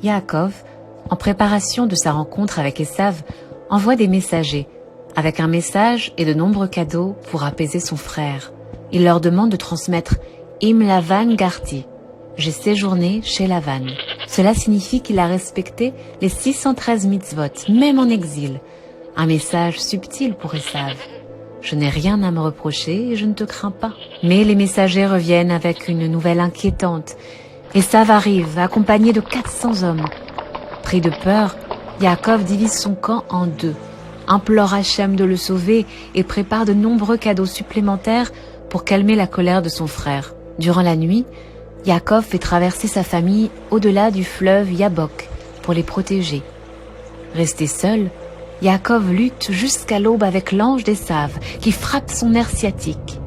Yaakov, en préparation de sa rencontre avec Esav, envoie des messagers, avec un message et de nombreux cadeaux pour apaiser son frère. Il leur demande de transmettre « Im Lavan Garti » « J'ai séjourné chez Lavan ». Cela signifie qu'il a respecté les 613 mitzvot, même en exil. Un message subtil pour Esav. Je n'ai rien à me reprocher et je ne te crains pas. Mais les messagers reviennent avec une nouvelle inquiétante. Esav arrive, accompagné de 400 hommes. Pris de peur, Yaakov divise son camp en deux, implore Hachem de le sauver et prépare de nombreux cadeaux supplémentaires pour calmer la colère de son frère. Durant la nuit, Yaakov fait traverser sa famille au-delà du fleuve Yabok pour les protéger. Resté seul, Yaakov lutte jusqu'à l'aube avec l'ange d'Esav qui frappe son nerf sciatique.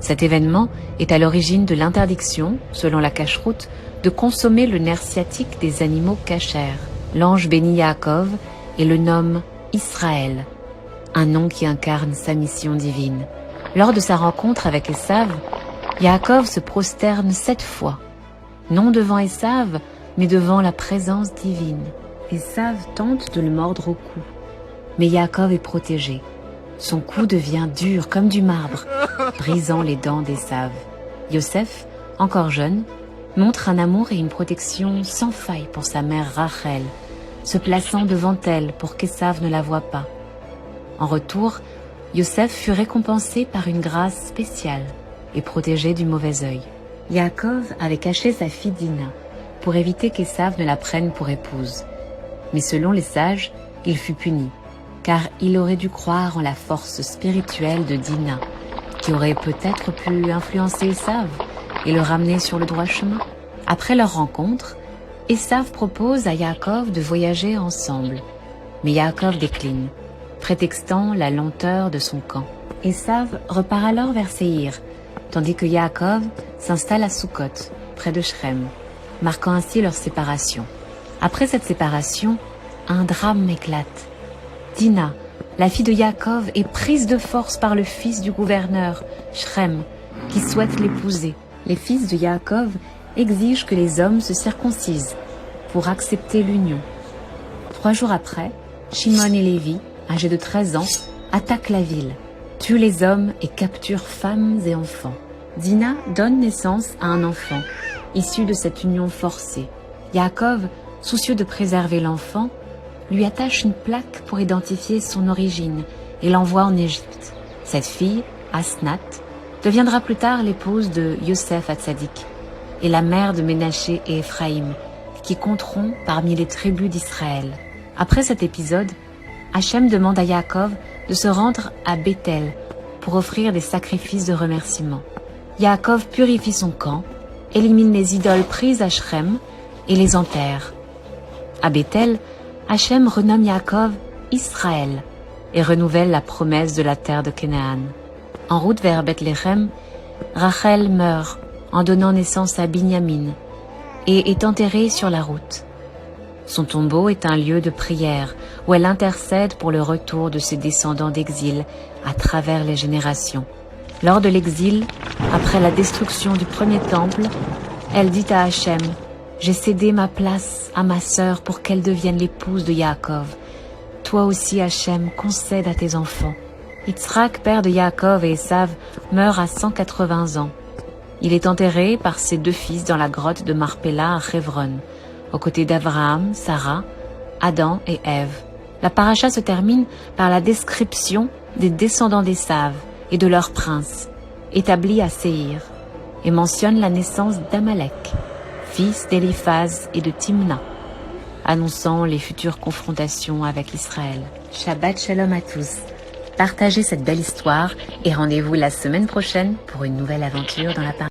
Cet événement est à l'origine de l'interdiction, selon la cacheroute, de consommer le nerf sciatique des animaux cachers. L'ange bénit Yaakov et le nomme Israël, un nom qui incarne sa mission divine. Lors de sa rencontre avec Esav, Yaakov se prosterne 7 fois, non devant Esav, mais devant la présence divine. Esav tente de le mordre au cou, mais Yaakov est protégé. Son cou devient dur comme du marbre, brisant les dents d'Esav. Yosef, encore jeune, montre un amour et une protection sans faille pour sa mère Rachel, se plaçant devant elle pour qu'Esav ne la voie pas. En retour, Yosef fut récompensé par une grâce spéciale et protégé du mauvais œil. Yaakov avait caché sa fille Dina pour éviter qu'Esav ne la prenne pour épouse. Mais selon les sages, il fut puni, car il aurait dû croire en la force spirituelle de Dina, qui aurait peut-être pu influencer Esav et le ramener sur le droit chemin. Après leur rencontre, Esav propose à Yaakov de voyager ensemble, mais Yaakov décline, prétextant la lenteur de son camp. Esav repart alors vers Séhir, tandis que Yaakov s'installe à Sukkot, près de Shrem, marquant ainsi leur séparation. Après cette séparation, un drame éclate. Dina, la fille de Yaakov, est prise de force par le fils du gouverneur, Shrem, qui souhaite l'épouser. Les fils de Yaakov exigent que les hommes se circoncisent pour accepter l'union. 3 jours après, Shimon et Lévi, âgés de 13 ans, attaquent la ville, tuent les hommes et capturent femmes et enfants. Dina donne naissance à un enfant, issu de cette union forcée. Yaakov, soucieux de préserver l'enfant, lui attache une plaque pour identifier son origine et l'envoie en Égypte. Cette fille, Asnat, deviendra plus tard l'épouse de Yosef Hatzadik et la mère de Ménaché et Éphraïm, qui compteront parmi les tribus d'Israël. Après cet épisode, Hachem demande à Yaakov de se rendre à Béthel pour offrir des sacrifices de remerciement. Yaakov purifie son camp, élimine les idoles prises à Shrem et les enterre. À Béthel, Hachem renomme Yaakov Israël et renouvelle la promesse de la terre de Canaan. En route vers Bethléem, Rachel meurt en donnant naissance à Binyamin et est enterrée sur la route. Son tombeau est un lieu de prière où elle intercède pour le retour de ses descendants d'exil à travers les générations. Lors de l'exil, après la destruction du premier temple, elle dit à Hachem: « J'ai cédé ma place à ma sœur pour qu'elle devienne l'épouse de Yaakov. Toi aussi, Hachem, concède à tes enfants. » Yitzhak, père de Yaakov et Esav, meurt à 180 ans. Il est enterré par ses 2 fils dans la grotte de Marpella à Hebron, aux côtés d'Abraham, Sarah, Adam et Ève. La paracha se termine par la description des descendants d'Esav et de leur prince, établis à Séhir, et mentionne la naissance d'Amalek, fils d'Éliphaz et de Timna, annonçant les futures confrontations avec Israël. Shabbat Shalom à tous. Partagez cette belle histoire et rendez-vous la semaine prochaine pour une nouvelle aventure dans la parole.